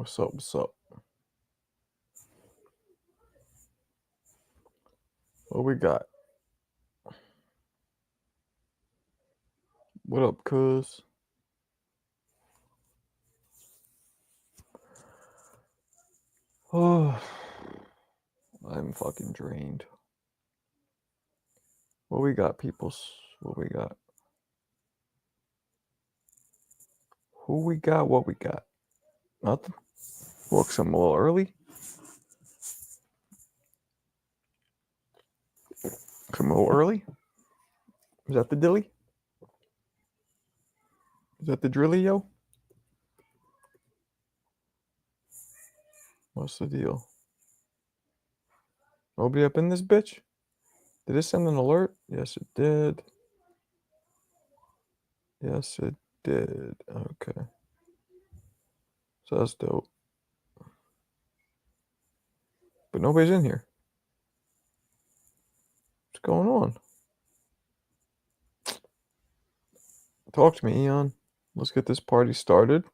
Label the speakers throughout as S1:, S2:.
S1: What's up? What's up? What we got? What up, cuz? Oh, I'm fucking drained. What we got, peoples? What we got? Who we got? What we got? Nothing. Woke some a little early. Come a little early. Is that the dilly? Is that the drilly, yo? What's the deal? Nobody up in this bitch? Did it send an alert? Yes, it did. Yes, it did. Okay. So that's dope. But nobody's in here. What's going on? Talk to me, Eon. Let's get this party started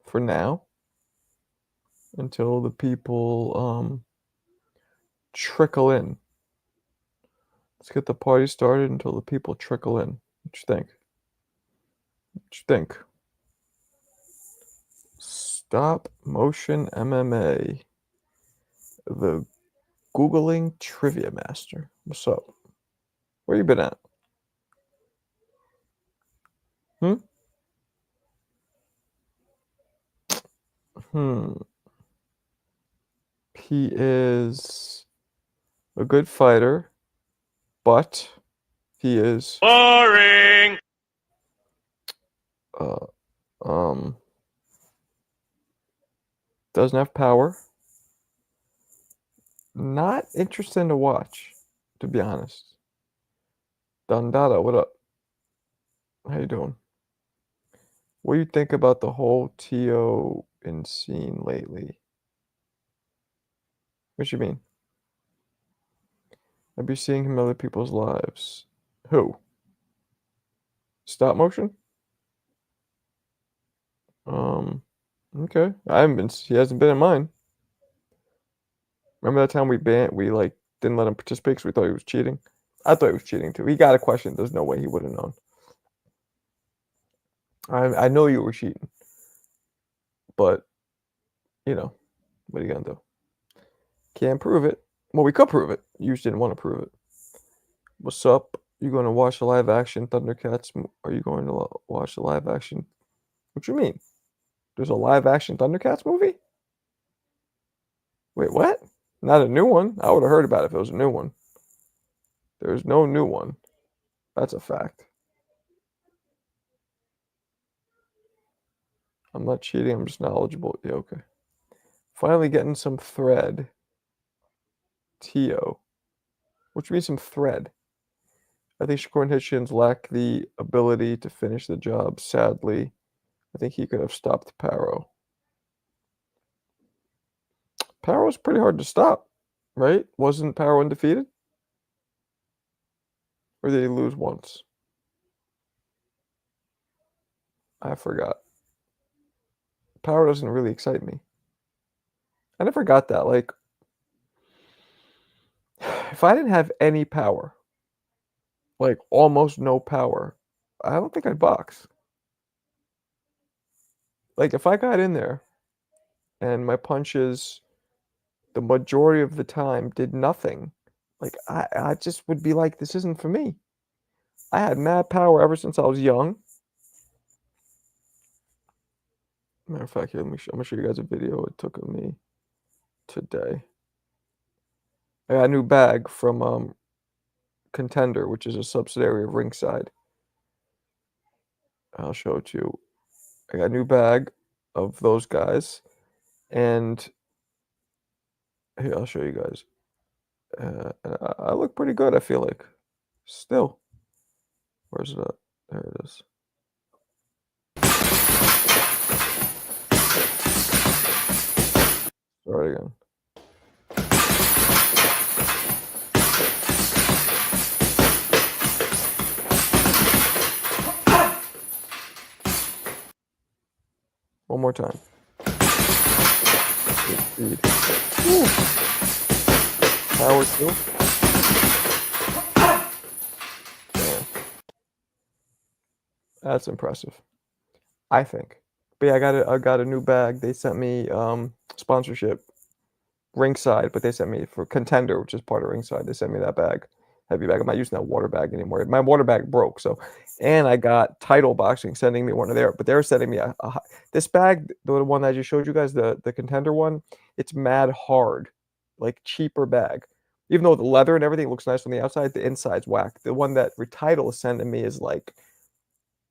S1: for now until the people trickle in. Let's get the party started until the people trickle in. What you think? What you think? Stop Motion MMA. The Googling Trivia Master. What's up? Where you been at? He is a good fighter, but he is
S2: boring.
S1: Doesn't have power. Not interesting to watch, to be honest. Dandada, what up? How you doing? What do you think about the whole Tio in scene lately? What you mean? I'd be seeing him in other people's lives. Who? Stop motion? Okay. He hasn't been in mine. Remember that time we didn't let him participate because we thought he was cheating? I thought he was cheating too. He got a question. There's no way he would have known. I know you were cheating. But, what are you gonna do? Can't prove it. Well, we could prove it. You just didn't want to prove it. What's up? You going to watch the live action Thundercats? Are you going to watch the live action? What you mean? There's a live action Thundercats movie? Wait, what? Not a new one? I would have heard about it if it was a new one. There's no new one. That's a fact. I'm not cheating. I'm just knowledgeable. Yeah, okay. Finally getting some thread. Tio. What you mean some thread? I think Shakur and Hitchens lack the ability to finish the job. Sadly, I think he could have stopped Paro. Paro's pretty hard to stop, right? Wasn't Paro undefeated? Or did he lose once? I forgot. Paro doesn't really excite me. I never got that. Like, if I didn't have any power, like almost no power, I don't think I'd box. Like, if I got in there and my punches the majority of the time did nothing, like, I just would be like, this isn't for me. I had mad power ever since I was young. Matter of fact, here, I'm gonna show you guys a video it took of me today. I got a new bag from Contender, which is a subsidiary of Ringside. I'll show it to you. I got a new bag of those guys, and here, I'll show you guys. I look pretty good, I feel like. Still. Where's it at? There it is. Start again. One more time. speed. Woo. Power kill. Damn. That's impressive, I think. But yeah, I got a new bag. They sent me sponsorship Ringside, but they sent me for Contender, which is part of Ringside. They sent me that bag, heavy bag. I'm not using that water bag anymore. My water bag broke, so and I got Title Boxing sending me one of their, but they're sending me this bag, the one I just showed you guys, the Contender one. It's mad hard, like cheaper bag. Even though the leather and everything looks nice on the outside, the inside's whack. The one that Retitle is sending me is like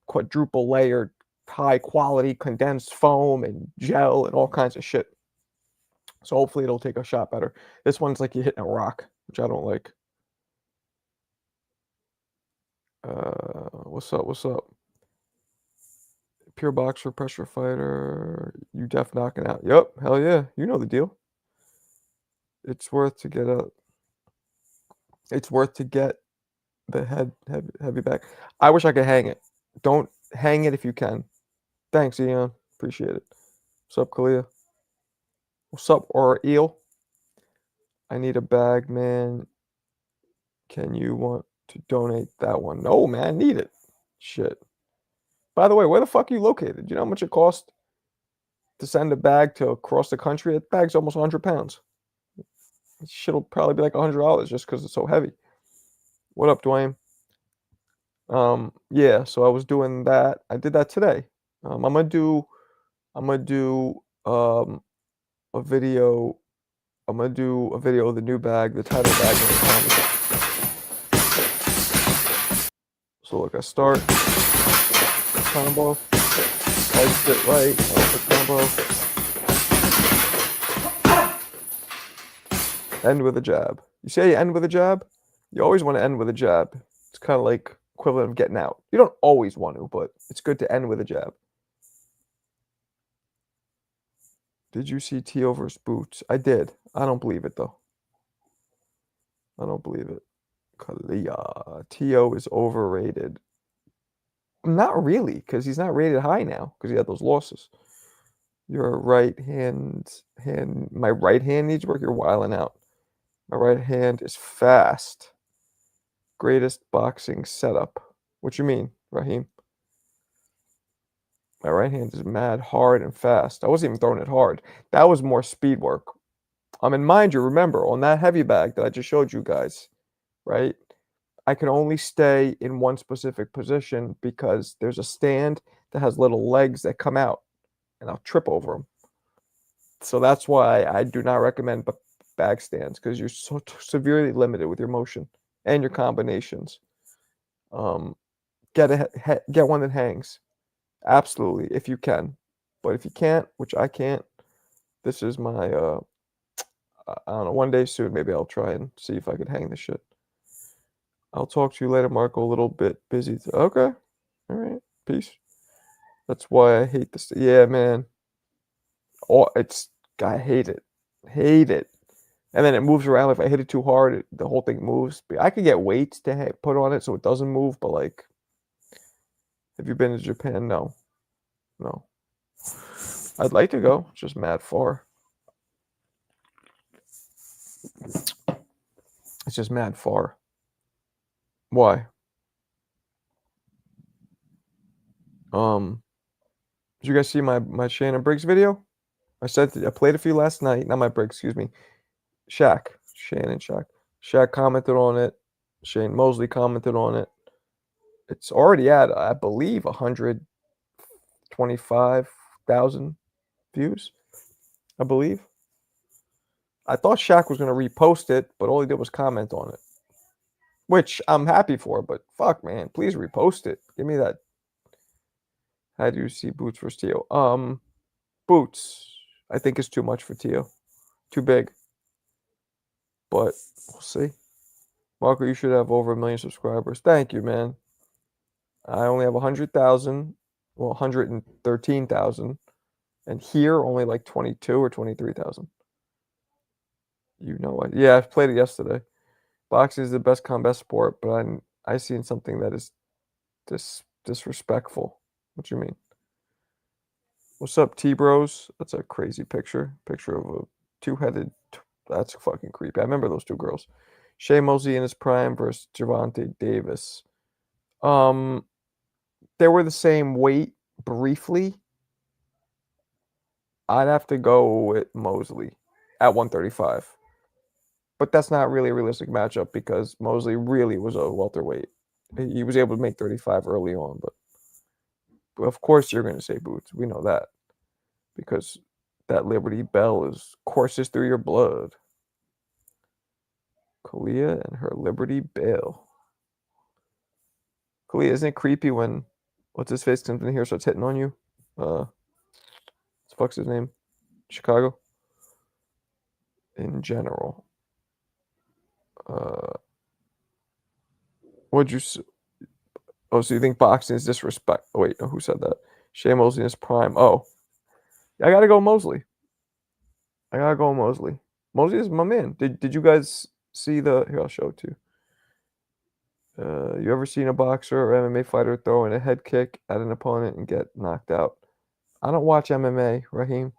S1: quadruple layered, high quality condensed foam and gel and all kinds of shit. So hopefully it'll take a shot better. This one's like you're hitting a rock, which I don't like. What's up? What's up? Pure boxer, pressure fighter. You def knocking out. Yep, hell yeah. You know the deal. It's worth to get a. It's worth to get the heavy back. I wish I could hang it. Don't hang it if you can. Thanks, Eon. Appreciate it. What's up, Kalia? What's up, or Eel? I need a bag, man. Can you want to donate that one? No, man, need it. Shit. By the way, where the fuck are you located? Do you know how much it costs to send a bag to across the country? That bag's almost 100 pounds. Shit'll probably be like $100 just because it's so heavy. What up, Dwayne? Yeah, so I was doing that. I did that today. I'm gonna do a video. I'm gonna do a video of the new bag, the title bag when it comes. So look, I start combo, place it right, combo, end with a jab. You say you end with a jab, you always want to end with a jab. It's kind of like equivalent of getting out. You don't always want to, but it's good to end with a jab. Did you see T.O. versus Boots? I did. I don't believe it, though. I don't believe it. Kalia. T.O. is overrated. Not really, because he's not rated high now, because he had those losses. Your right hand, my right hand needs work. You're wilding out. My right hand is fast. Greatest boxing setup. What you mean, Raheem? My right hand is mad hard and fast. I wasn't even throwing it hard. That was more speed work. And mind you, remember, on that heavy bag that I just showed you guys, right? I can only stay in one specific position because there's a stand that has little legs that come out, and I'll trip over them. So that's why I do not recommend bag stands, because you're so severely limited with your motion and your combinations. Get one that hangs. Absolutely, if you can. But if you can't, which I can't, this is my I don't know, one day soon maybe I'll try and see if I could hang this shit. I'll talk to you later, Marco. A little bit busy. Okay. All right. Peace. That's why I hate this. Yeah, man. Oh, I hate it. Hate it. And then it moves around. If I hit it too hard, the whole thing moves. But I could get weights to put on it so it doesn't move. But like, have you been to Japan? No. No. I'd like to go. It's just mad far. It's just mad far. Why? Did you guys see my Shannon Briggs video? I played it for you last night. Not my Briggs, excuse me. Shannon Shaq. Shaq commented on it. Shane Mosley commented on it. It's already at, I believe, 125,000 views. I believe. I thought Shaq was going to repost it, but all he did was comment on it, which I'm happy for. But fuck, man, please repost it. Give me that. How do you see Boots versus Tio? Boots, I think is too much for Tio. Too big. But we'll see. Marco, you should have over 1 million subscribers. Thank you, man. I only have 100,000, well, 113,000, and here only like 22 or 23,000. You know what? Yeah, I played it yesterday. Boxing is the best combat sport, but I seen something that is disrespectful. What you mean? What's up, T-Bros? That's a crazy picture. Picture of a Two-headed. That's fucking creepy. I remember those two girls. Shea Mosley in his prime versus Gervonta Davis. They were the same weight briefly. I'd have to go with Mosley at 135. But that's not really a realistic matchup because Mosley really was a welterweight. He was able to make 35 early on, but of course you're going to say Boots. We know that because that Liberty Bell courses through your blood. Kalia and her Liberty Bell. Kalia, isn't it creepy when what's his face comes in here starts hitting on you? What the fuck's his name? Chicago. In general. What'd you? Oh, so you think boxing is disrespect? Oh, wait, no, who said that? Shea Mosley in his prime. Oh, I gotta go Mosley. Mosley is my man. Did you guys see the? Here, I'll show it to you. You ever seen a boxer or MMA fighter throw in a head kick at an opponent and get knocked out? I don't watch MMA, Raheem.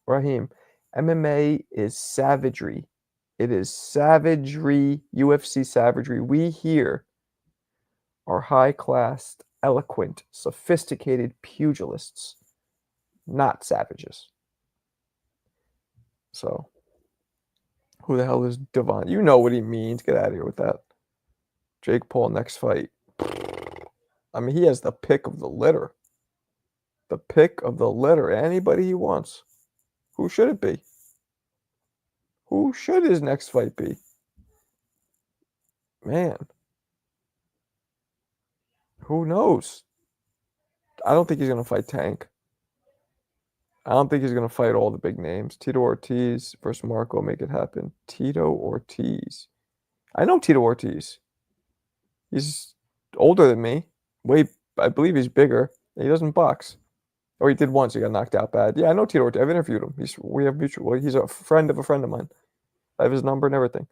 S1: Raheem, MMA is savagery. It is savagery, UFC savagery. We here are high-class, eloquent, sophisticated pugilists, not savages. So, who the hell is Devon? You know what he means. Get out of here with that. Jake Paul next fight. I mean, he has the pick of the litter. The pick of the litter. Anybody he wants. Who should it be? Who should his next fight be? Man. Who knows? I don't think he's going to fight Tank. I don't think he's going to fight all the big names. Tito Ortiz versus Marco, make it happen. Tito Ortiz. I know Tito Ortiz. He's older than me. I believe he's bigger. He doesn't box. Or he did once. He got knocked out bad. Yeah, I know Tito Ortiz. I've interviewed him. We have mutual. He's a friend of mine. I have his number and everything.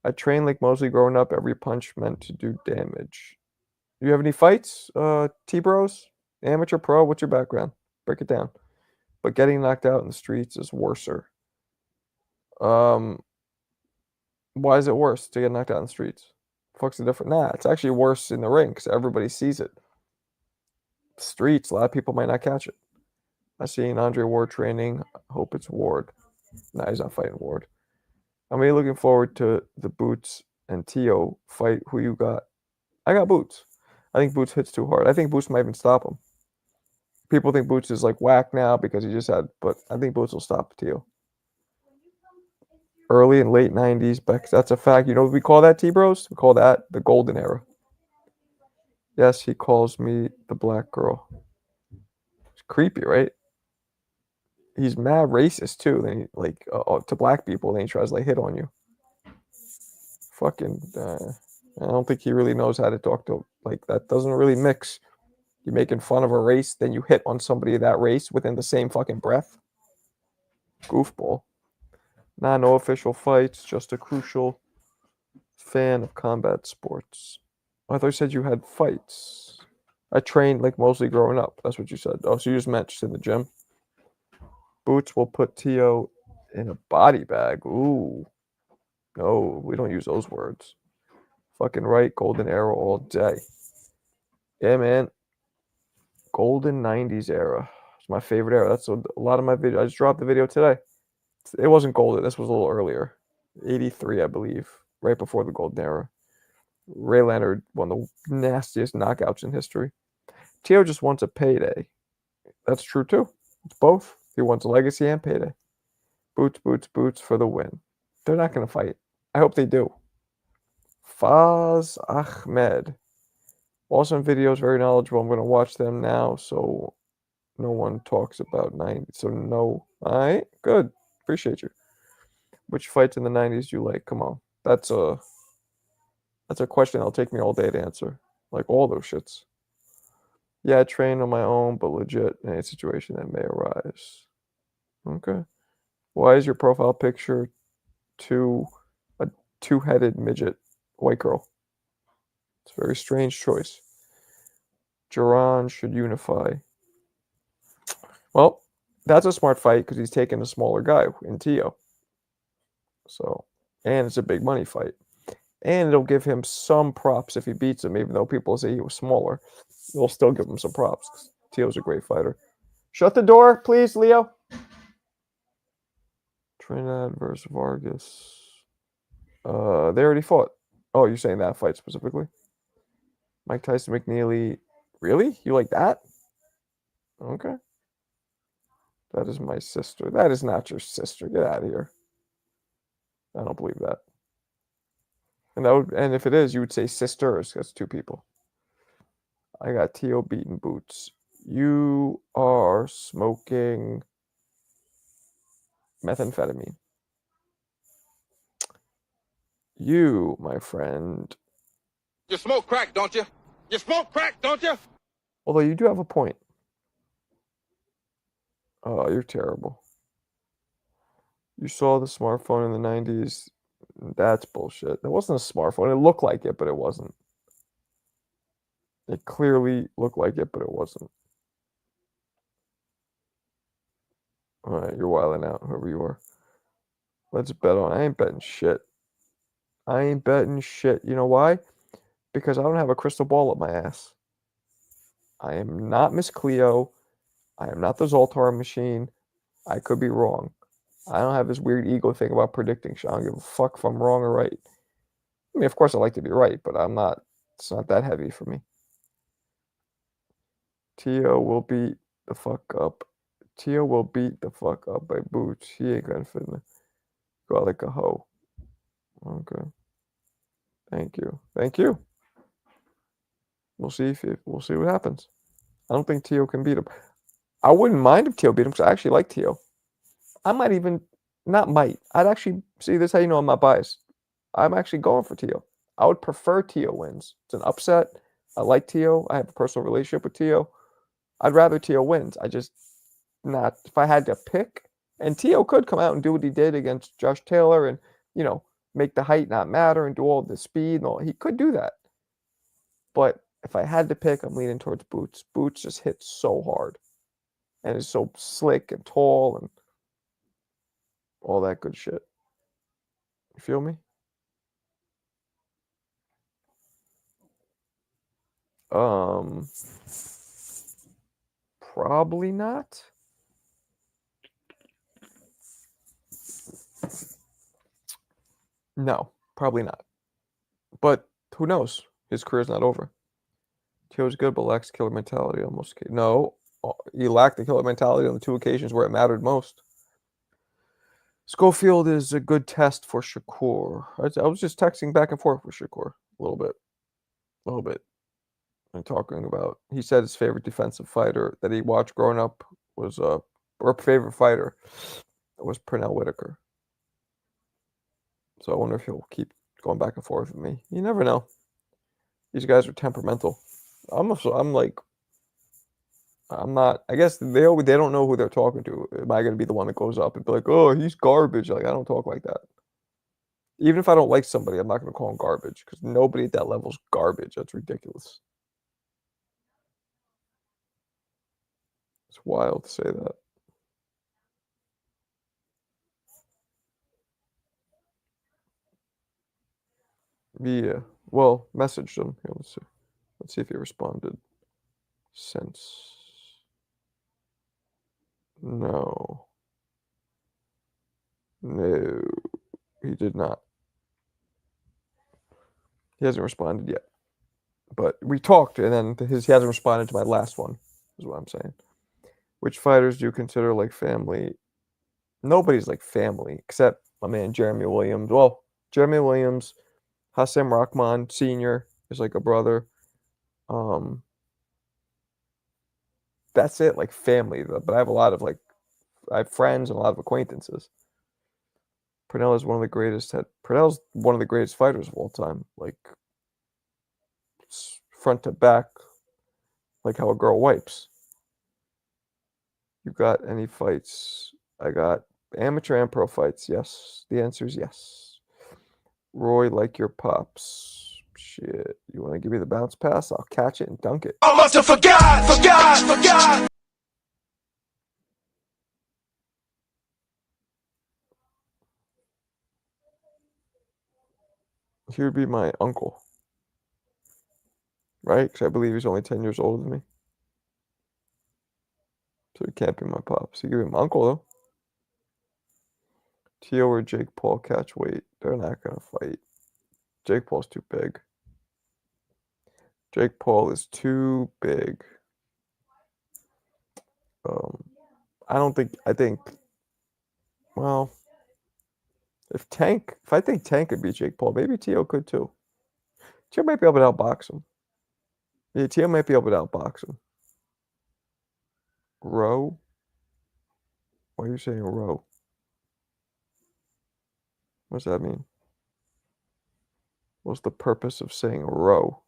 S1: I trained like Mosley growing up. Every punch meant to do damage. Do you have any fights, T-Bros? Amateur, pro? What's your background? Break it down. But getting knocked out in the streets is worser. Why is it worse to get knocked out in the streets? Fuck's the difference? Nah, it's actually worse in the ring because everybody sees it. Streets, a lot of people might not catch it. I seen Andre Ward training. Hope it's Ward. Nah, he's not fighting Ward. I'm really looking forward to the Boots and Tio fight. Who you got? I got Boots. I think Boots hits too hard. I think Boots might even stop him. People think Boots is like whack now because he just had, but I think Boots will stop Tio. Early and late 90s, Beck, that's a fact. You know what we call that, T-Bros? We call that the golden era. Yes, he calls me the black girl. It's creepy, right? He's mad racist too. Then he, like to black people, then he tries to like hit on you. Fucking, I don't think he really knows how to talk to like that. Doesn't really mix. You're making fun of a race, then you hit on somebody of that race within the same fucking breath. Goofball. Nah, no official fights, just a crucial fan of combat sports. I thought you said you had fights. I trained like mostly growing up. That's what you said. Oh, so you just meant just in the gym. Boots will put Tio in a body bag. Ooh. No, we don't use those words. Fucking right, golden era all day. Yeah, man. Golden 90s era. It's my favorite era. That's a lot of my video. I just dropped the video today. It wasn't golden. This was a little earlier. 83, I believe. Right before the golden era. Ray Leonard, one of the nastiest knockouts in history. Tio just wants a payday. That's true too. It's both. He wants a legacy and payday. Boots, boots, boots for the win. They're not going to fight. I hope they do. Faz Ahmed. Awesome videos, very knowledgeable. I'm going to watch them now so no one talks about 90s. So no. All right, good. Appreciate you. Which fights in the 90s do you like? Come on. That's a question that'll take me all day to answer. Like all those shits. Yeah, I train on my own, but legit in a situation that may arise. Okay. Why is your profile picture a two-headed midget white girl? It's a very strange choice. Duran should unify. Well, That's a smart fight because he's taking a smaller guy in Tio. So, and it's a big money fight. And it'll give him some props if he beats him, even though people say he was smaller. It'll still give him some props. Tio's a great fighter. Shut the door, please, Leo. Trinidad versus Vargas. They already fought. Oh, you're saying that fight specifically? Mike Tyson, McNeely. Really? You like that? Okay. That is my sister. That is not your sister. Get out of here. I don't believe that. And if it is, you would say sisters. That's two people. I got Tio beating Boots. You are smoking methamphetamine. You, my friend.
S2: You smoke crack, don't you? You smoke crack, don't you?
S1: Although you do have a point. Oh, you're terrible. You saw the smartphone in the 90s. That's bullshit. It wasn't a smartphone. It looked like it, but it wasn't. It clearly looked like it, but it wasn't. All right, you're wilding out, whoever you are. Let's bet on. I ain't betting shit. I ain't betting shit. You know why? Because I don't have a crystal ball up my ass. I am not Miss Cleo. I am not the Zoltar machine. I could be wrong. I don't have this weird ego thing about predicting shit. I don't give a fuck if I'm wrong or right. I mean, of course I like to be right, but I'm not. It's not that heavy for me. Tio will beat the fuck up. Tio will beat the fuck up by Boots. He ain't gonna fit in. Go like a hoe. Okay. Thank you. Thank you. We'll see we'll see what happens. I don't think Tio can beat him. I wouldn't mind if Tio beat him because I actually like Tio. I might even I'd actually see this how you know I'm not biased. I'm actually going for Tio. I would prefer Tio wins. It's an upset. I like Tio. I have a personal relationship with Tio. I'd rather Tio wins. I just not if I had to pick. And Tio could come out and do what he did against Josh Taylor and, make the height not matter and do all the speed and all. He could do that. But if I had to pick, I'm leaning towards Boots. Boots just hits so hard and is so slick and tall and all that good shit. You feel me? Probably not. No, probably not. But who knows? His career's not over. Tio's good, but lacks killer mentality on most occasions. No, he lacked the killer mentality on the two occasions where it mattered most. Schofield is a good test for Shakur. I was just texting back and forth with Shakur a little bit, and talking about. He said his favorite defensive fighter that he watched growing up was or favorite fighter was Pernell Whitaker. So I wonder if he'll keep going back and forth with me. You never know. These guys are temperamental. I'm not. I guess they don't know who they're talking to. Am I going to be the one that goes up and be like, "Oh, he's garbage"? Like I don't talk like that. Even if I don't like somebody, I'm not going to call him garbage because nobody at that level is garbage. That's ridiculous. It's wild to say that. Yeah. Well, messaged him. Here, let's see. Let's see if he responded. Since. No. No. He did not. He hasn't responded yet. But we talked, and then he hasn't responded to my last one, is what I'm saying. Which fighters do you consider like family? Nobody's like family, except my man Jeremy Williams. Well, Jeremy Williams, Hassam Rahman Sr. is like a brother. That's it, like family. But I have a lot of I have friends and a lot of acquaintances. Pernell's one of the greatest fighters of all time. Like front to back, like how a girl wipes. You got any fights? I got amateur and pro fights. Yes. The answer is yes. Roy, like your pops. Shit. You want to give me the bounce pass? I'll catch it and dunk it.
S2: I must have forgot.
S1: He would be my uncle, right? Because I believe he's only 10 years older than me. So he can't be my pops. He could be my uncle, though. Tio or Jake Paul catch weight. They're not going to fight. Jake Paul's too big. Jake Paul is too big. I don't think. I think. Well, if I think Tank could beat Jake Paul, maybe Tio could too. Tio might be able to outbox him. Yeah, Tio might be able to outbox him. Row? Why are you saying row? What does that mean? What's the purpose of saying row?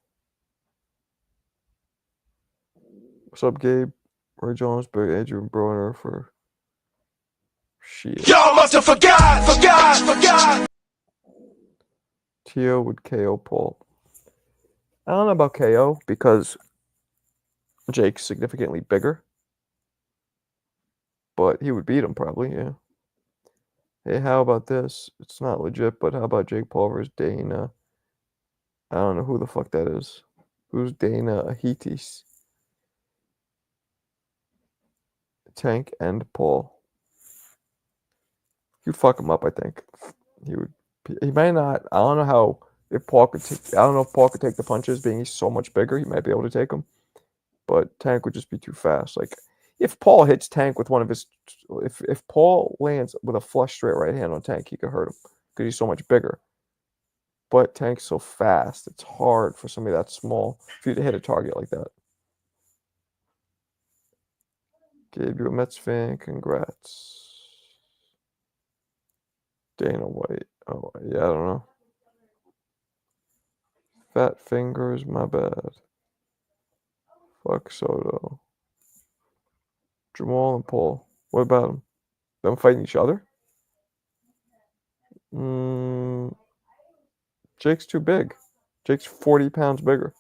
S1: What's up, Gabe? Roy Jones, Big Adrian Broner for shit.
S3: Y'all must have forgot.
S1: Tio would KO Paul. I don't know about KO because Jake's significantly bigger. But he would beat him probably, yeah. Hey, how about this? It's not legit, but how about Jake Paul versus Dana? I don't know who the fuck that is. Who's Dana Ahitis? Tank and Paul. You'd fuck him up, I think. He might not. I don't know how if Paul could take. I don't know if Paul could take the punches, being he's so much bigger. He might be able to take them, but Tank would just be too fast. Like if Paul hits Tank with one of his, if Paul lands with a flush straight right hand on Tank, he could hurt him because he's so much bigger. But Tank's so fast, it's hard for somebody that small for you to hit a target like that. Gabe, you a Mets fan? Congrats. Dana White. Oh, yeah, I don't know. Fat fingers, my bad. Fuck Soto. Jamal and Paul. What about them? Them fighting each other? Jake's too big. Jake's 40 pounds bigger.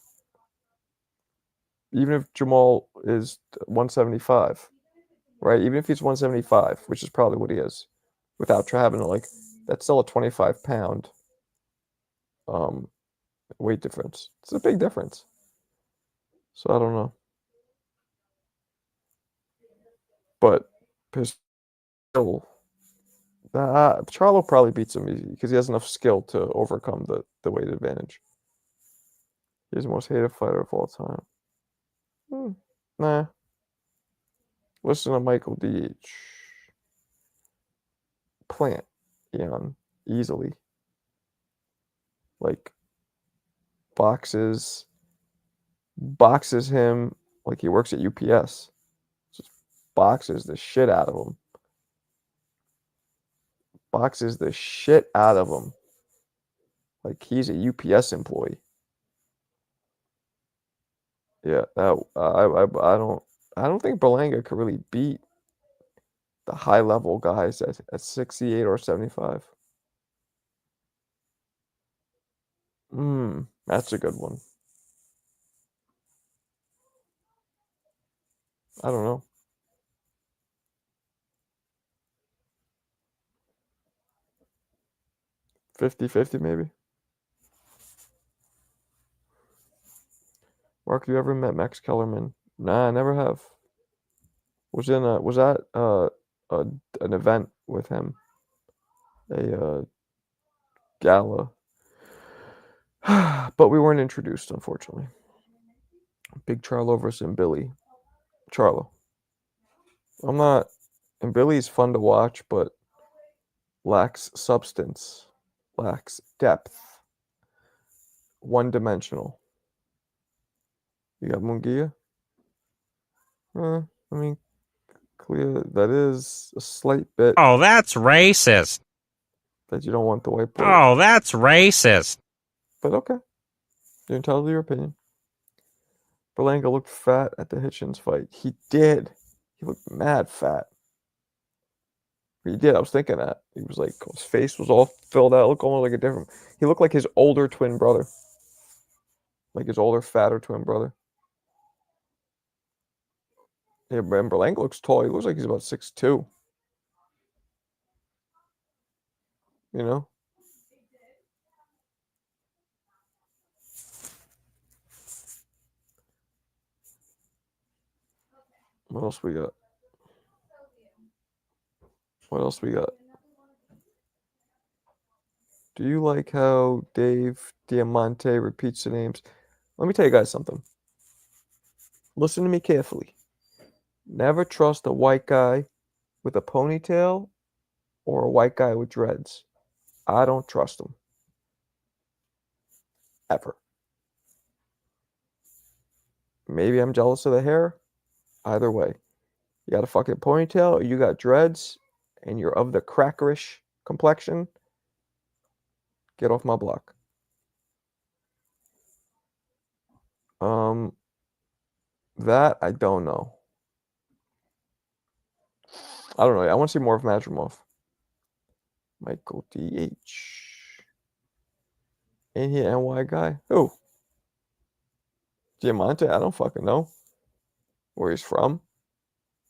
S1: Even if Jamal is 175, right? Even if he's 175, which is probably what he is, without having to like, that's still a 25-pound weight difference. It's a big difference. So I don't know. But his skill, Charlo probably beats him easy because he has enough skill to overcome the weight advantage. He's the most hated fighter of all time. Nah. Listen to Michael D.H. Plant Eon easily. Like boxes him like he works at UPS. Just boxes the shit out of him. Boxes the shit out of him. Like he's a UPS employee. Yeah, I don't think Berlanga could really beat the high level guys at 68 or 75. That's a good one. I don't know. 50-50 maybe. Mark, you ever met Max Kellerman? Nah, I never have. Was at an event with him, a gala, but we weren't introduced, unfortunately. Big Charlo versus Billy. Charlo. I'm not. And Billy's fun to watch, but lacks substance, lacks depth, one-dimensional. You got Munguia? I mean, clear that is a slight bit
S4: Oh, that's racist.
S1: that you don't want the white boy.
S4: Oh, that's racist.
S1: But okay. You're entitled to your opinion. Berlanga looked fat at the Hitchens fight. He did. He looked mad fat. He did. I was thinking that. He was like, his face was all filled out. Looked almost like a different. He looked like his older twin brother. Like his older, fatter twin brother. Yeah, and Berlanga looks tall. He looks like he's about 6'2". You know? What else we got? What else we got? Do you like how Dave Diamante repeats the names? Let me tell you guys something. Listen to me carefully. Never trust a white guy with a ponytail or a white guy with dreads. I don't trust them. Ever. Maybe I'm jealous of the hair. Either way. You got a fucking ponytail or you got dreads and you're of the crackerish complexion. Get off my block. That I don't know. I don't know. I want to see more of Madrimov. Michael D.H. Ain't he an NY guy? Who? Diamante? I don't fucking know where he's from.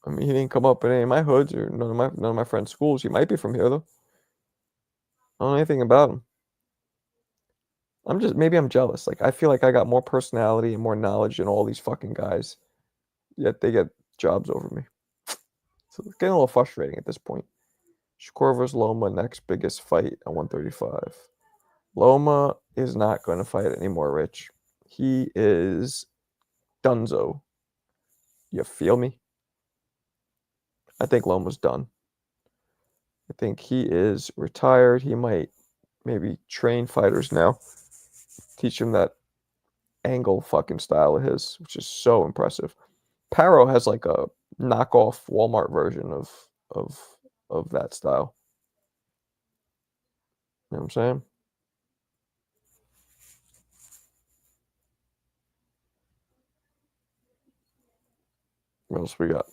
S1: I mean, he didn't come up in any of my hoods or none of my friends' schools. He might be from here though. I don't know anything about him. Maybe I'm jealous. Like I feel like I got more personality and more knowledge than all these fucking guys. Yet they get jobs over me. So it's getting a little frustrating at this point. Shakur versus Loma, next biggest fight at 135. Loma is not going to fight anymore, Rich. He is donezo. You feel me? I think Loma's done. I think he is retired. He might maybe train fighters now. Teach him that angle fucking style of his, which is so impressive. Paro has like a knockoff Walmart version of that style. You know what I'm saying? What else we got?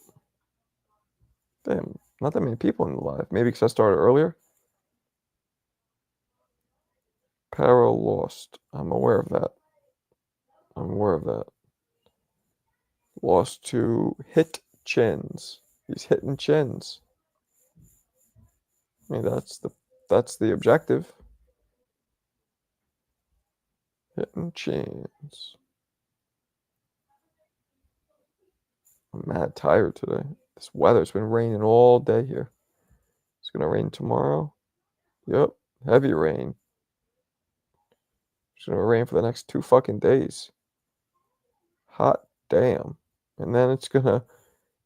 S1: Damn, not that many people in the live. Maybe because I started earlier. Paro lost. I'm aware of that. Lost to Hit Chins. He's hitting chins. I mean, that's the objective. Hitting chins. I'm mad tired today. This weather's been raining all day here. It's gonna rain tomorrow. Yep, heavy rain. It's gonna rain for the next 2 fucking days. Hot damn. And then it's gonna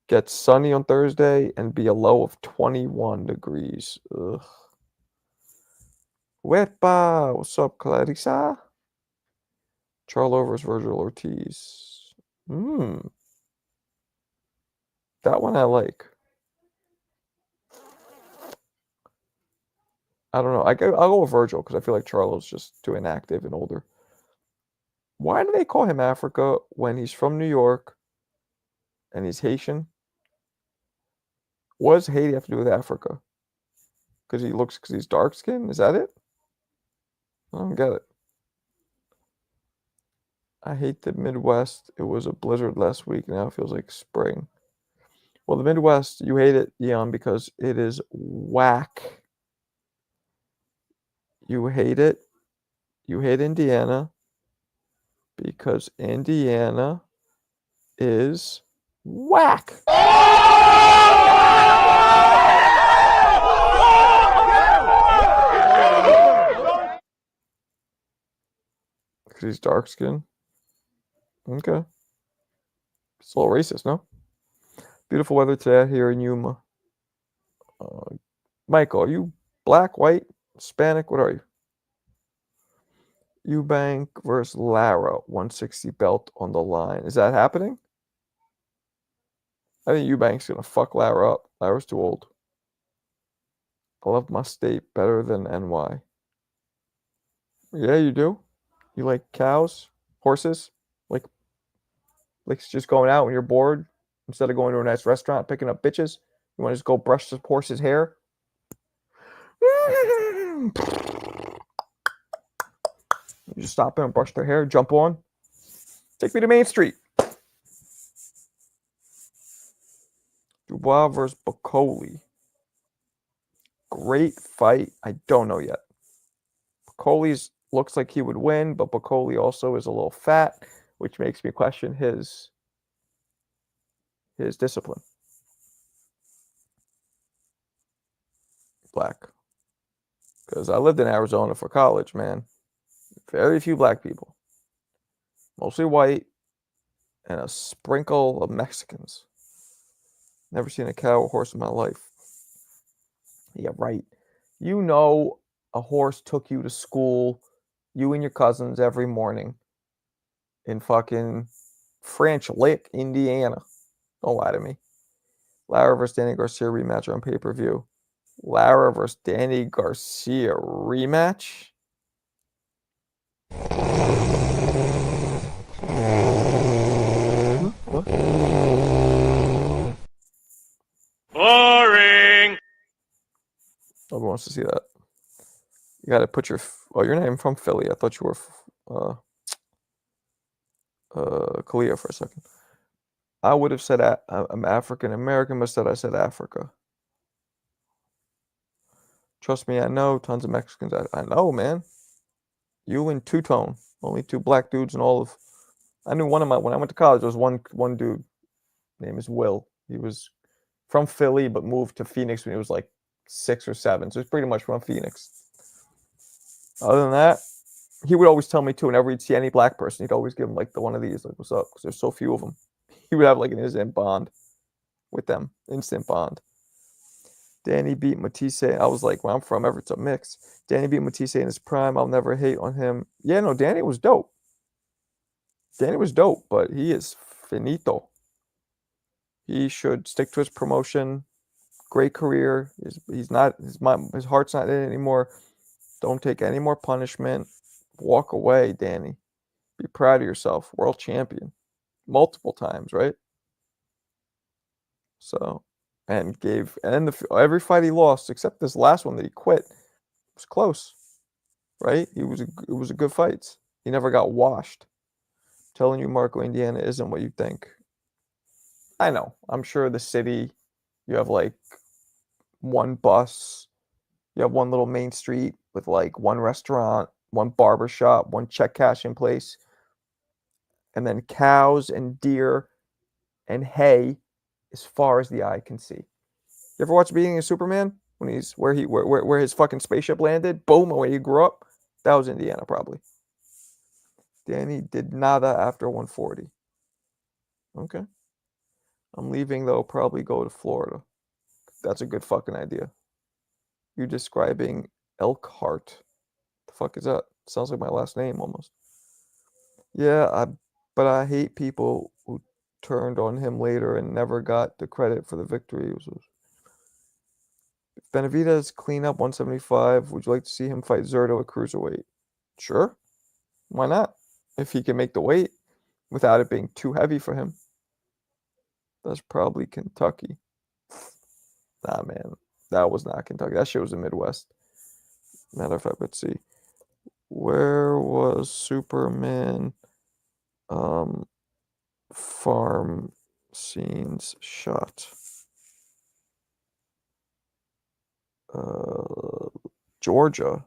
S1: get sunny on Thursday and be a low of 21 degrees. Ugh. Wepa! What's up, Clarissa? Charlo versus Virgil Ortiz. That one I like. I don't know. I'll go with Virgil because I feel like Charlo's just too inactive and older. Why do they call him Africa when he's from New York and he's Haitian? What does Haiti have to do with Africa? Because he's dark skinned? Is that it? I don't get it. I hate the Midwest. It was a blizzard last week. Now it feels like spring. Well, the Midwest, you hate it, Eon, because it is whack. You hate it. You hate Indiana because Indiana is whack. Because he's dark skinned. Okay. It's a little racist, no? Beautiful weather today here in Yuma. Michael, are you black, white, Hispanic? What are you? Eubank versus Lara, 160 belt on the line. Is that happening? I think Eubank's going to fuck Lara up. Lara's too old. I love my state better than NY. Yeah, you do? You like cows? Horses? Like just going out when you're bored? Instead of going to a nice restaurant, picking up bitches? You want to just go brush the horse's hair? You just stop in and brush their hair, jump on. Take me to Main Street. Dubois versus Bacoli. Great fight. I don't know yet. Bacoli's looks like he would win, but Bacoli also is a little fat, which makes me question his his discipline. Black. Because I lived in Arizona for college, man. Very few black people. Mostly white and a sprinkle of Mexicans. Never seen a cow or horse in my life. Yeah, right. You know a horse took you to school, you and your cousins every morning in fucking French Lick, Indiana. Don't lie to me. Lara versus Danny Garcia rematch on pay-per-view. Lara versus Danny Garcia rematch? What?
S4: Boring.
S1: Nobody wants to see that. You got to put your. Oh, you're not even from Philly. I thought you were Kalia for a second. I would have said I'm African American, but instead I said Africa. Trust me, I know tons of Mexicans. I know, man. You and Two Tone, only two black dudes in all of. I knew one of my when I went to college. There was one dude. Name is Will. He was from Philly, but moved to Phoenix when he was like 6 or 7. So he's pretty much from Phoenix. Other than that, he would always tell me too. Whenever he'd see any black person, he'd always give him like the one of these, like "What's up?" Because there's so few of them. He would have like an instant bond with them. Instant bond. Danny beat Matisse. I was like, where I'm from, Everett's a mix. Danny beat Matisse in his prime. I'll never hate on him. Yeah, no, Danny was dope. Danny was dope, but he is finito. He should stick to his promotion. Great career. He's not his heart's not in it anymore. Don't take any more punishment. Walk away, Danny. Be proud of yourself. World champion. Multiple times, right? So, and every fight he lost, except this last one that he quit, was close, right? It was a good fight. He never got washed. I'm telling you, Marco, Indiana isn't what you think. I know. I'm sure the city, you have like one bus, you have one little main street with like one restaurant, one barber shop, one check cashing place, and then cows and deer and hay as far as the eye can see. You ever watch Being a Superman when he's where his fucking spaceship landed? Boom, where he grew up. That was Indiana, probably. Danny did nada after 140. Okay. I'm leaving though. Probably go to Florida. That's a good fucking idea. You describing Elkhart? The fuck is that? Sounds like my last name almost. Yeah, but I hate people who turned on him later and never got the credit for the victory. Benavidez clean up 175. Would you like to see him fight Zerto at cruiserweight? Sure. Why not? If he can make the weight without it being too heavy for him. That's probably Kentucky. Nah, man. That was not Kentucky. That shit was the Midwest. Matter of fact, let's see. Where was Superman farm scenes shot? Georgia.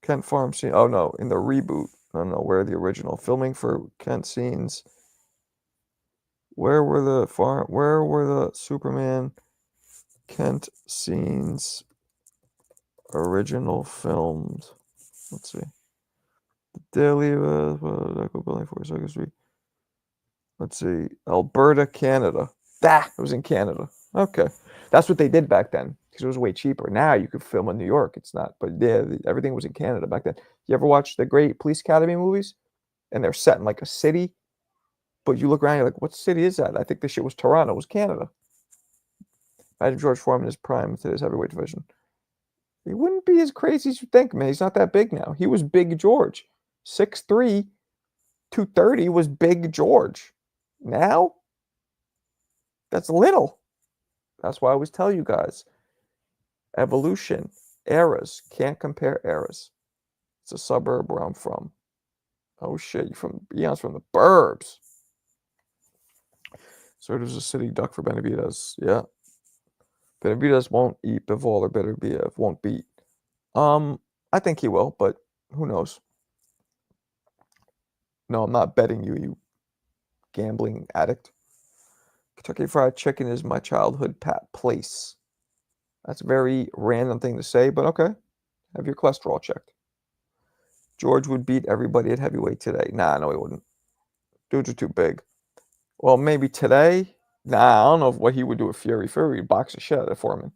S1: Kent farm scene. Oh no, in the reboot. I don't know where the original filming for Kent scenes. Where were the Superman Kent scenes original filmed? Let's see. The Daily Building 42nd Street. Let's see. Alberta, Canada. It was in Canada. Okay. That's what they did back then because it was way cheaper. Now you could film in New York. It's not, but yeah, everything was in Canada back then. You ever watch the great Police Academy movies? And they're set in like a city, but you look around, you're like, what city is that? I think this shit was Toronto. It was Canada. Imagine George Foreman in his prime in today's heavyweight division. He wouldn't be as crazy as you think, man. He's not that big now. He was Big George. 6'3", 230 was Big George. Now, that's little. That's why I always tell you guys, evolution, eras, can't compare eras. It's a suburb where I'm from. Oh shit, Eon's from the burbs. So there's a city duck for Benavidez. Yeah. Benavidez won't eat Bivol or Beterbiev. Won't beat. I think he will, but who knows? No, I'm not betting you, you gambling addict. Kentucky Fried Chicken is my childhood place. That's a very random thing to say, but okay. Have your cholesterol checked. George would beat everybody at heavyweight today. Nah, no, he wouldn't. Dudes are too big. Well, maybe today. Nah, I don't know what he would do with Fury. Fury would box the shit out of Foreman.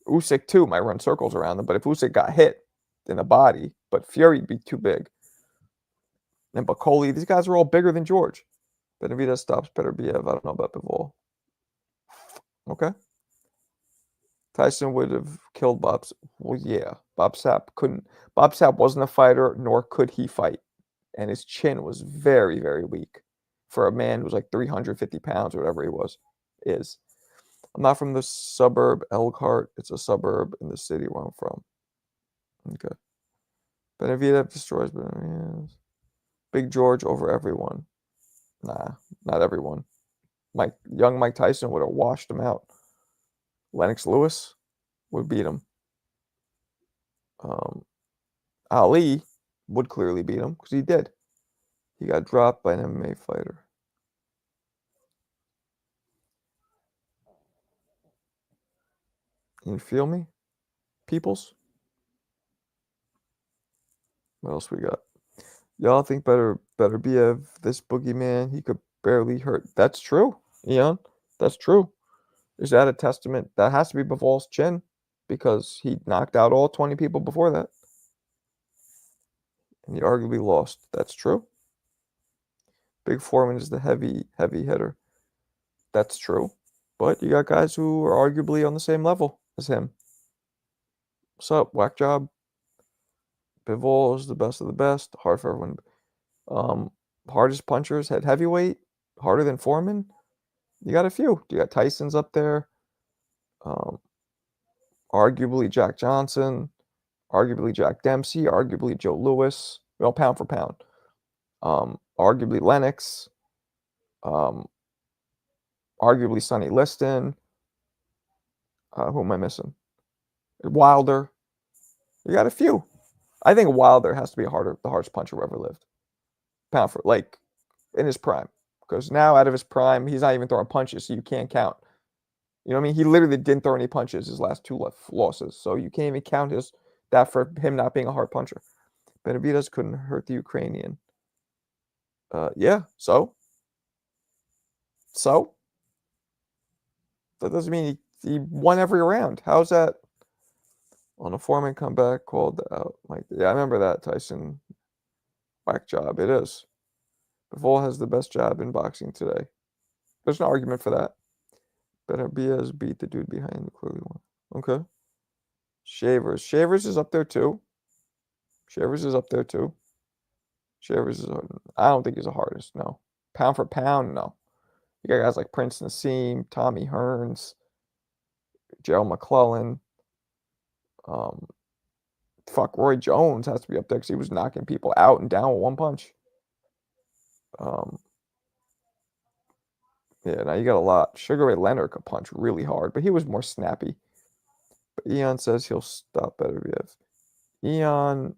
S1: Usyk too might run circles around him, but if Usyk got hit in the body, but Fury'd be too big. And Bakoli, these guys are all bigger than George. Benavidez stops Beterbiev. I don't know about Bivol. Okay. Tyson would have killed Bob. Well, yeah. Bob Sapp couldn't. Bob Sapp wasn't a fighter, nor could he fight. And his chin was very, very weak for a man who's like 350 pounds or whatever he was. I'm not from the suburb Elkhart. It's a suburb in the city where I'm from. Okay. Benavidez destroys Benavidez. Big George over everyone. Nah, not everyone. Young Mike Tyson would have washed him out. Lennox Lewis would beat him. Ali would clearly beat him because he did. He got dropped by an MMA fighter. Can you feel me, peoples? What else we got? Y'all think Beterbiev, this boogeyman, he could barely hurt. That's true, Eon. That's true. Is that a testament? That has to be Bivol's chin because he knocked out all 20 people before that. And he arguably lost. That's true. Big Foreman is the heavy hitter. That's true. But you got guys who are arguably on the same level as him. What's up, whack job? Bivol is the best of the best. Hard for everyone. Hardest punchers at heavyweight. Harder than Foreman. You got a few. You got Tyson's up there. Arguably Jack Johnson. Arguably Jack Dempsey. Arguably Joe Louis. Well, pound for pound. Arguably Lennox. Arguably Sonny Liston. Who am I missing? Wilder. You got a few. I think Wilder has to be the hardest puncher who ever lived. Pound for like in his prime. Because now out of his prime, he's not even throwing punches, so you can't count. You know what I mean? He literally didn't throw any punches his last two losses. So you can't even count that for him not being a hard puncher. Benavidez couldn't hurt the Ukrainian. Yeah, so? So? That doesn't mean he won every round. How's that? On a Foreman comeback, called out. Yeah, I remember that, Tyson. Whack job. It is. Bivol has the best jab in boxing today. There's an argument for that. Beterbiev beat the dude behind the clearly one. Okay. Shavers. Shavers is up there too. Shavers is, I don't think he's the hardest, no. Pound for pound, no. You got guys like Prince Nassim, Tommy Hearns, Gerald McClellan. Roy Jones has to be up there because he was knocking people out and down with one punch. Yeah, now you got a lot. Sugar Ray Leonard could punch really hard, but he was more snappy. But Eon says he'll stop Beterbiev. Eon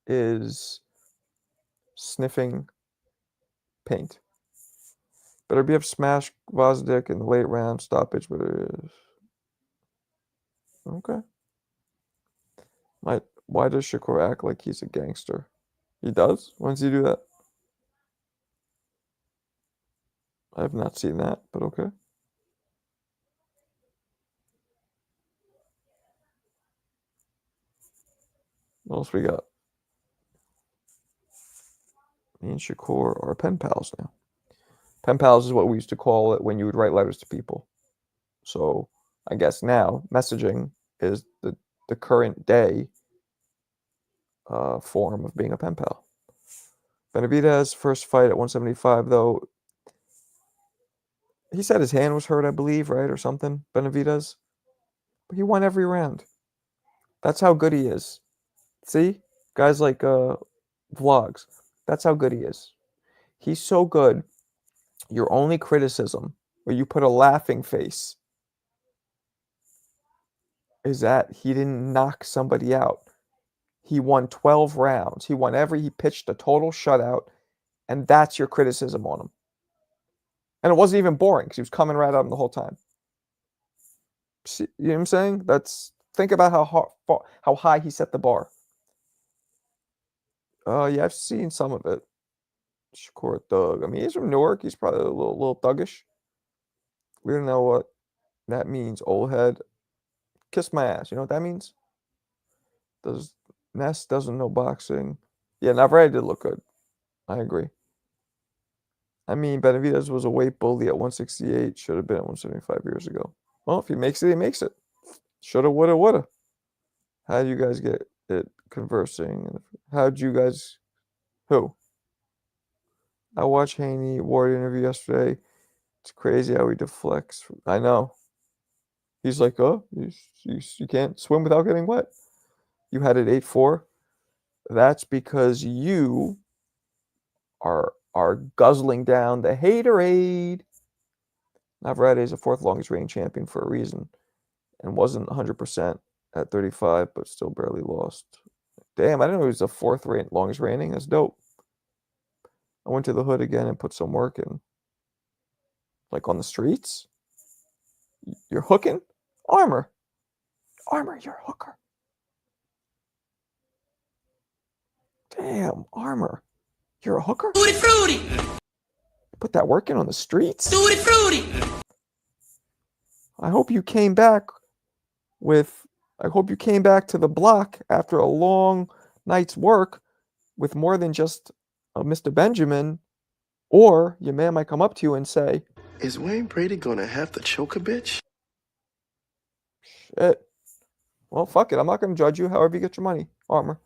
S1: is sniffing paint. Beterbiev smashed Gvozdyk in the late round stoppage, but it is okay. Why does Shakur act like he's a gangster? He does? When does he do that? I have not seen that, but okay. What else we got? Me and Shakur are pen pals now. Pen pals is what we used to call it when you would write letters to people. So I guess now messaging is the current day form of being a pen pal. Benavidez first fight at 175 though. He said his hand was hurt, I believe, right, or something. Benavidez, but he won every round. That's how good he is. See, guys like vlogs. That's how good he is. He's so good. Your only criticism, where you put a laughing face, is that he didn't knock somebody out. He won 12 rounds. He pitched a total shutout, and that's your criticism on him. And it wasn't even boring because he was coming right at him the whole time. See, you know what I'm saying? Think about how high he set the bar. Yeah, I've seen some of it. Shakur Thug. I mean, he's from Newark. He's probably a little thuggish. We don't know what that means. Old head. Kiss my ass. You know what that means? Ness doesn't know boxing. Yeah, Navarrete did look good. I agree. I mean, Benavidez was a weight bully at 168. Should have been at 175 years ago. Well, if he makes it, he makes it. Shoulda, woulda, woulda. How do you guys get it conversing? How'd you guys... Who? I watched Haney Ward interview yesterday. It's crazy how he deflects. I know. He's like, oh, you can't swim without getting wet. You had it 8-4. That's because you are guzzling down the haterade. Navarrete is the 4th longest reigning champion for a reason, and wasn't 100% at 35, but still barely lost. Damn, I didn't know he was the 4th longest reigning. That's dope. I went to the hood again and put some work in. Like on the streets? You're hooking? Armor, you're a hooker. Damn, Armor, you're a hooker?
S3: Tutti frutti!
S1: Put that work in on the streets?
S3: Tutti frutti!
S1: I hope you came back to the block after a long night's work with more than just a Mr. Benjamin, or your man might come up to you and say,
S5: Is Wayne Brady gonna have to choke a bitch?
S1: shit. Well, fuck it. I'm not going to judge you. However you get your money. Armor.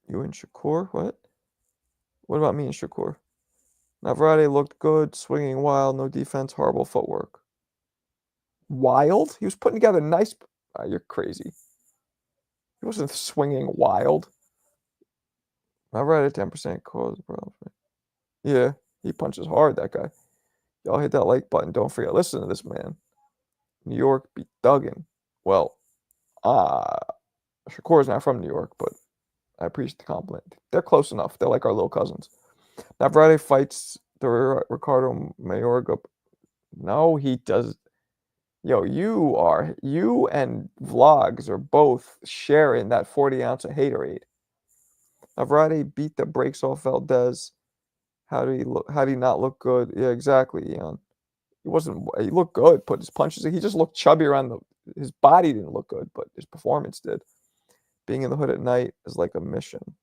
S1: You and Shakur? What? What about me and Shakur? Navarrete looked good, swinging wild, no defense, horrible footwork. Wild? He was putting together nice... you're crazy. He wasn't swinging wild. Navarrete 10% cause problem. Yeah, he punches hard, that guy. Y'all hit that like button. Don't forget, listen to this man. New York beat Duggan. Well, Shakur's not from New York, but I appreciate the compliment. They're close enough. They're like our little cousins. Navarrete fights the Ricardo Mayorga. No, he does. Yo, you and Vlogs are both sharing that 40 ounce of haterade. Navarrete beat the brakes off Valdez. How did he not look good? Yeah, exactly, Ian. He looked good, but his punches, he just looked chubby around his body didn't look good, but his performance did. Being in the hood at night is like a mission.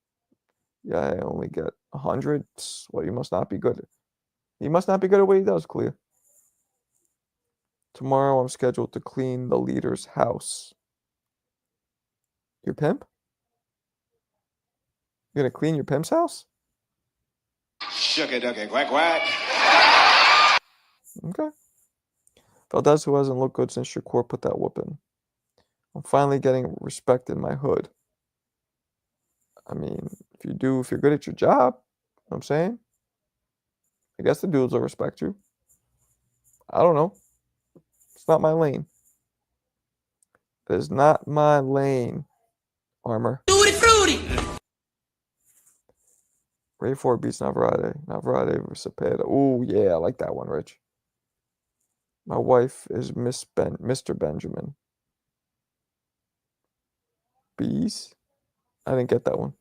S1: Yeah, I only get 100. Well, you must not be good. He must not be good at what he does, Clea. Tomorrow I'm scheduled to clean the leader's house. Your pimp? You're gonna clean your pimp's house?
S3: Shucky ducky quack quack.
S1: Okay. Valdez, who hasn't looked good since Shakur put that whooping. I'm finally getting respect in my hood. I mean, if you're good at your job, you know what I'm saying? I guess the dudes will respect you. I don't know. It's not my lane. It is not my lane, Armor.
S3: Tutti frutti!
S1: Ray Ford beats Navarrete. Navarrete versus Cepeda. Oh, yeah, I like that one, Rich. My wife is Mr. Benjamin. Bees? I didn't get that one.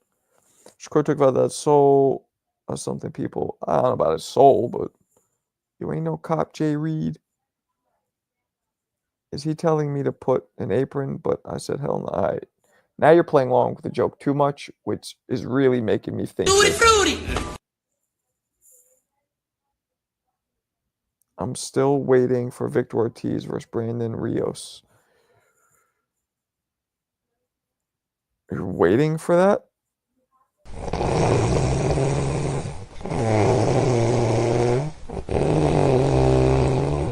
S1: Shakur took about that soul or something, people. I don't know about his soul, but you ain't no cop, Jay Reed. Is he telling me to put an apron? But I said, hell no. All right. Now you're playing along with the joke too much, which is really making me think.
S3: Tutti frutti!
S1: I'm still waiting for Victor Ortiz versus Brandon Rios. You're waiting for that?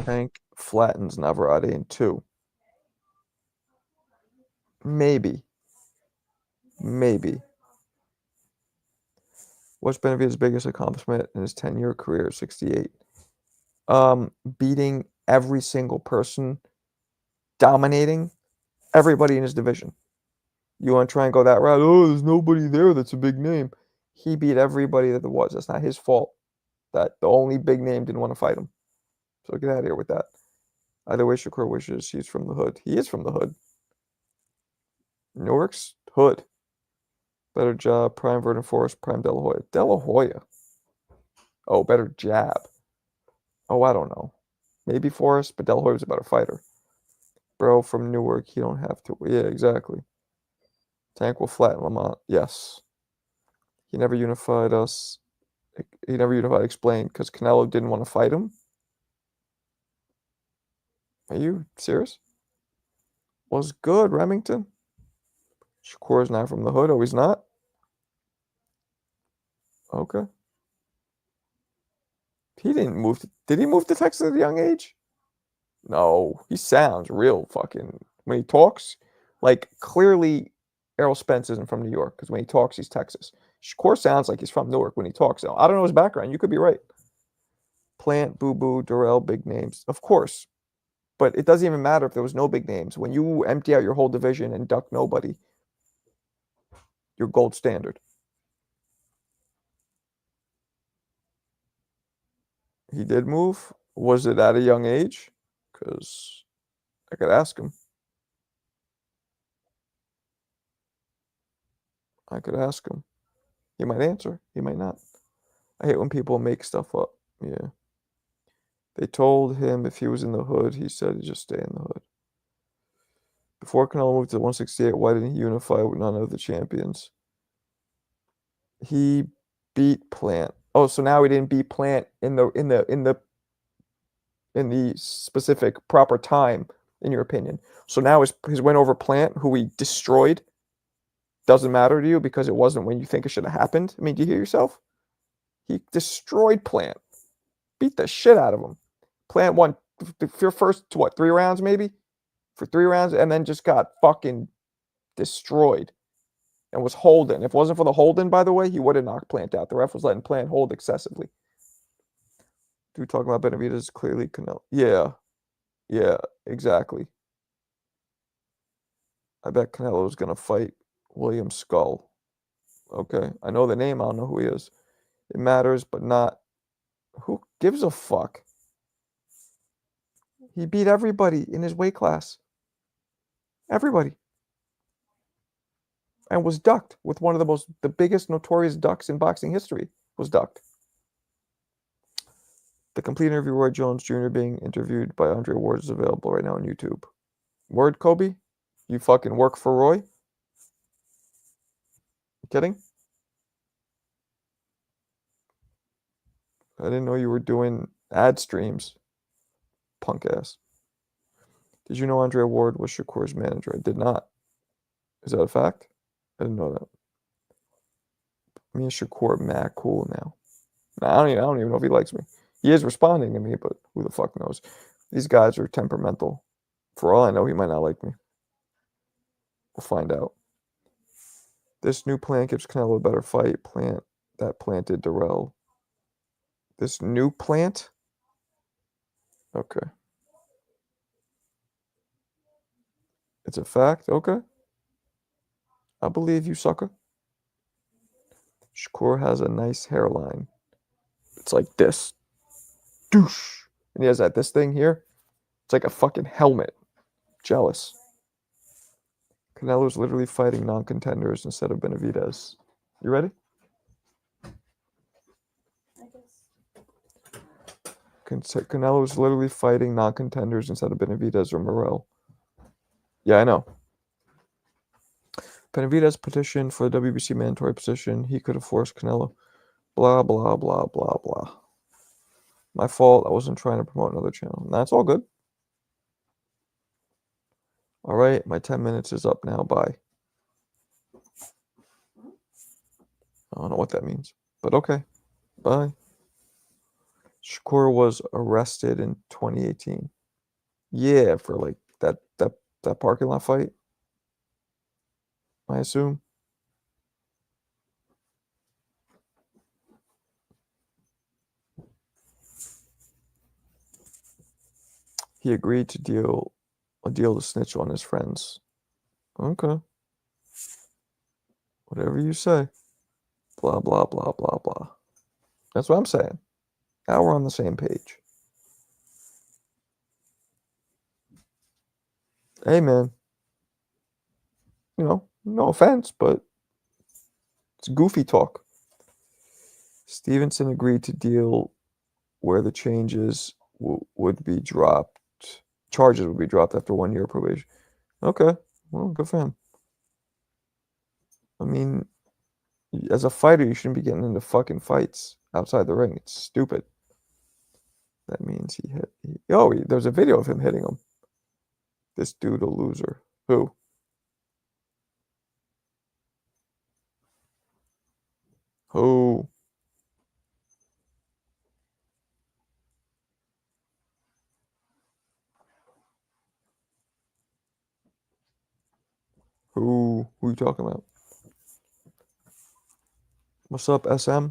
S1: Tank flattens Navarrete in 2. Maybe. What's Benavidez's biggest accomplishment in his 10-year career at 68? Beating every single person, dominating everybody in his division. You want to try and go that route? Oh, there's nobody there that's a big name. He beat everybody that there was. That's not his fault. that the only big name didn't want to fight him. So get out of here with that. Either way, Shakur wishes he's from the hood. He is from the hood. Newark's hood. Better job, prime Vernon Forrest, prime De La Hoya. De La Hoya. Oh, better jab. Oh, I don't know. Maybe Forrest, but De La Hoya's a better fighter. Bro from Newark, he don't have to. Yeah, exactly. Tank will flatten Lamont. Yes. He never unified us. He never unified explained because Canelo didn't want to fight him. Are you serious? Was good, Remington. Shakur's not from the hood. Oh, he's not? Okay. He didn't move. Did he move to Texas at a young age? No. He sounds real fucking. When he talks, like clearly Errol Spence isn't from New York because when he talks, he's Texas. Shakur sounds like he's from Newark when he talks. Now, I don't know his background. You could be right. Plant, Boo Boo, Durrell, big names. Of course. But it doesn't even matter if there was no big names. When you empty out your whole division and duck nobody, you're gold standard. He did move. Was it at a young age? Because I could ask him. I could ask him. He might answer. He might not. I hate when people make stuff up. Yeah. They told him if he was in the hood, he said he'd just stay in the hood. Before Canelo moved to 168, why didn't he unify with none of the champions? He beat Plant. Oh, so now he didn't beat Plant in the specific proper time, in your opinion. So now his win over Plant, who he destroyed, doesn't matter to you because it wasn't when you think it should have happened. I mean, do you hear yourself? He destroyed Plant, beat the shit out of him. Plant won for first, what, 3 rounds maybe? For 3 rounds, and then just got fucking destroyed and was holding. If it wasn't for the holding, by the way, he would have knocked Plant out. The ref was letting Plant hold excessively. Dude talking about Benavidez clearly Canelo. Yeah, exactly. I bet Canelo's going to fight William Skull. Okay, I know the name. I don't know who he is. It matters, but not. Who gives a fuck? He beat everybody in his weight class. Everybody. And was ducked with one of the biggest notorious ducks in boxing history was ducked. The complete interview of Roy Jones Jr. being interviewed by Andre Ward is available right now on YouTube. Word, Kobe? You fucking work for Roy? You kidding? I didn't know you were doing ad streams. Punk ass. Did you know Andre Ward was Shakur's manager? I did not. Is that a fact? I didn't know that. Me and Shakur mad cool now. I don't even know if he likes me. He is responding to me, but who the fuck knows? These guys are temperamental. For all I know, he might not like me. We'll find out. This new Plant gives Canelo a better fight. Plant that planted Durrell. This new Plant? Okay. It's a fact? Okay. I believe you, sucker. Shakur has a nice hairline. It's like this. Douche. And he has this thing here. It's like a fucking helmet. Jealous. Canelo's literally fighting non-contenders instead of Benavidez. You ready? Canelo's literally fighting non-contenders instead of Benavidez or Morrell. Yeah, I know. Benavidez petitioned for the WBC mandatory position. He could have forced Canelo. Blah, blah, blah, blah, blah. My fault. I wasn't trying to promote another channel. That's all good. All right, my 10 minutes is up now. Bye. I don't know what that means, but okay. Bye. Shakur was arrested in 2018. Yeah, for like that parking lot fight, I assume. He agreed to a deal to snitch on his friends. Okay. Whatever you say. Blah, blah, blah, blah, blah. That's what I'm saying. Now we're on the same page. Hey, man. You know, no offense, but it's goofy talk. Stevenson agreed to deal where the charges would be dropped after 1 year probation. Okay, well, good for him. I mean, as a fighter, you shouldn't be getting into fucking fights outside the ring. It's stupid. That means he hit. There's a video of him hitting him. This dude a loser. Who? Who? Who are you talking about? What's up, SM?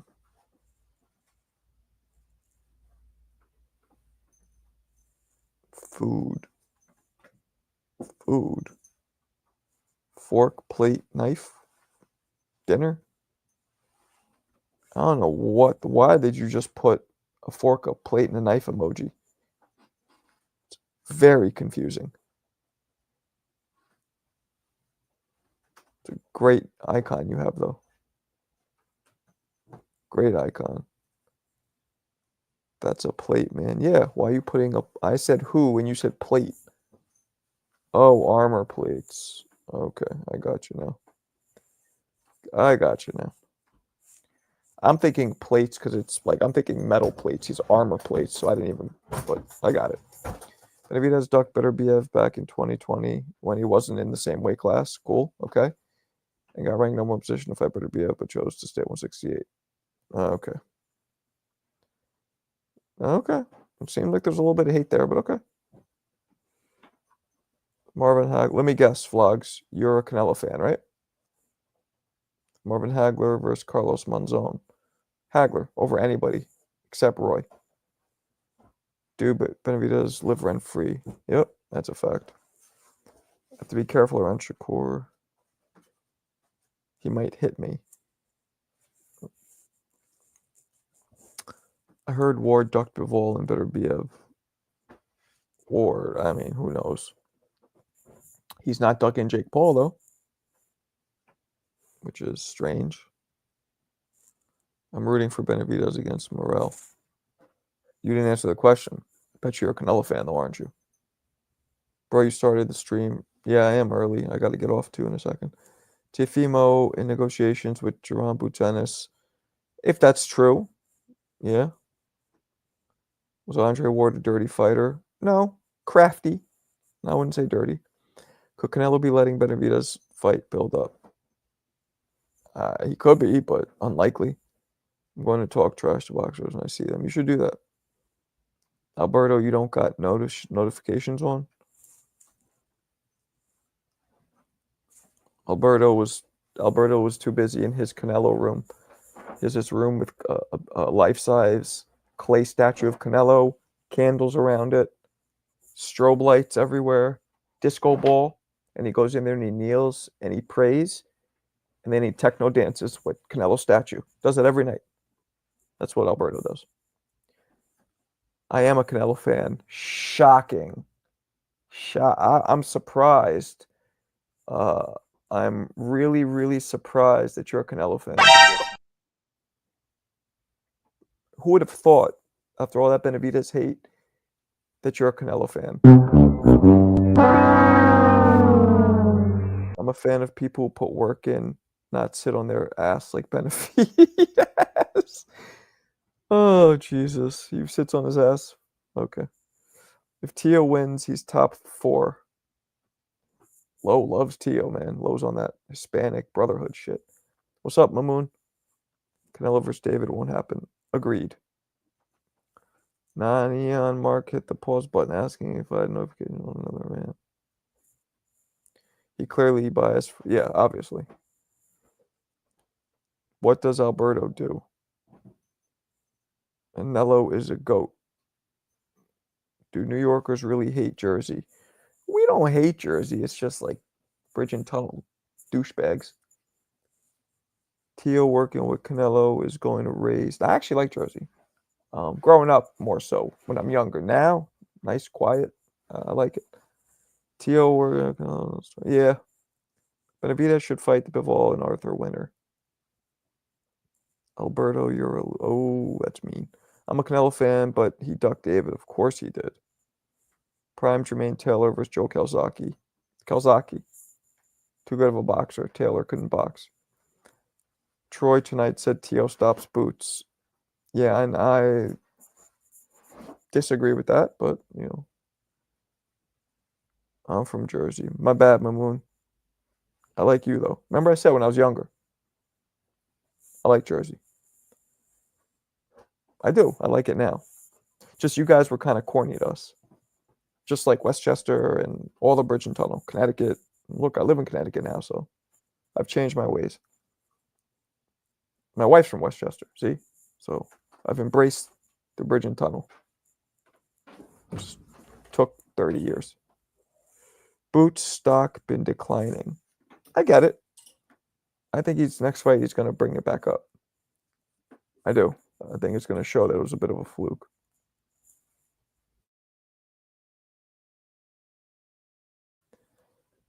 S1: Food. Fork, plate, knife. Dinner. I don't know why did you just put a fork, a plate, and a knife emoji? It's very confusing. It's a great icon you have, though. Great icon. That's a plate, man. Yeah, why are you putting up? I said who when you said plate. Oh, armor plates. Okay, I got you now. I'm thinking plates because it's like, I'm thinking metal plates. These armor plates, so I didn't even, but I got it. Benavidez ducked Beterbiev back in 2020 when he wasn't in the same weight class. Cool, okay. And got ranked number one position to fight Beterbiev, but chose to stay at 168. Okay. Okay. It seemed like there's a little bit of hate there, but okay. Marvin Hagler. Let me guess, Vlogs. You're a Canelo fan, right? Marvin Hagler versus Carlos Monzon. Hagler over anybody except Roy. Dude, but Benavidez live rent free. Yep, that's a fact. Have to be careful around Shakur. He might hit me. I heard Ward ducked Bivol and Beterbiev. Ward, I mean, who knows? He's not ducking Jake Paul, though, which is strange. I'm rooting for Benavidez against Morrell. You didn't answer the question. I bet you're a Canelo fan, though, aren't you? Bro, you started the stream. Yeah, I am early. I got to get off, too, in a second. Teofimo in negotiations with Jerome Butanis. If that's true, yeah. Was Andre Ward a dirty fighter? No. Crafty. I wouldn't say dirty. Could Canelo be letting Benavidez fight build up? He could be, but unlikely. I'm going to talk trash to boxers when I see them. You should do that. Alberto, you don't got notifications on? Alberto was too busy in his Canelo room. He has this room with a life-size clay statue of Canelo, candles around it, strobe lights everywhere, disco ball, and he goes in there and he kneels and he prays, and then he techno dances with Canelo statue. Does it every night. That's what Alberto does. I am a Canelo fan. Shocking. I'm surprised. I'm really, really surprised that you're a Canelo fan. Who would have thought, after all that Benavidez hate, that you're a Canelo fan? I'm a fan of people who put work in, not sit on their ass like Benavidez. Oh, Jesus. He sits on his ass? Okay. If Tio wins, he's top 4. Lowe loves Tio, man. Lowe's on that Hispanic Brotherhood shit. What's up, Mamoon? Canelo versus David won't happen. Agreed. Neon Mark hit the pause button asking if I had notification on another man. He clearly biased. Yeah, obviously. What does Alberto do? And Nello is a goat. Do New Yorkers really hate Jersey? We don't hate Jersey. It's just like bridge and tunnel douchebags. Tio working with Canelo is going to raise. I actually like Jersey. Growing up, more so when I'm younger. Now, nice, quiet. I like it. Tio, we're yeah. Benavidez should fight the Bivol and Arthur winner. Alberto, oh, that's mean. I'm a Canelo fan, but he ducked David. Of course he did. Prime Jermaine Taylor versus Joe Calzaghe. Calzaghe. Too good of a boxer. Taylor couldn't box. Troy tonight said Tio stops Boots. Yeah, and I disagree with that, but, I'm from Jersey. My bad, Mamoon. I like you, though. Remember I said when I was younger, I like Jersey. I do. I like it now. Just you guys were kind of corny to us. Just like Westchester and all the Bridge and Tunnel. Connecticut. Look, I live in Connecticut now, so I've changed my ways. My wife's from Westchester, see? So I've embraced the Bridge and Tunnel. It just took 30 years. Boots stock been declining. I get it. I think next fight he's going to bring it back up. I do. I think it's going to show that it was a bit of a fluke.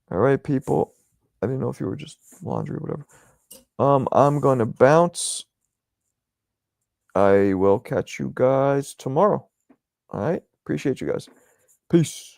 S1: All right, people. I didn't know if you were just laundry or whatever. I'm going to bounce. I will catch you guys tomorrow. All right. Appreciate you guys. Peace.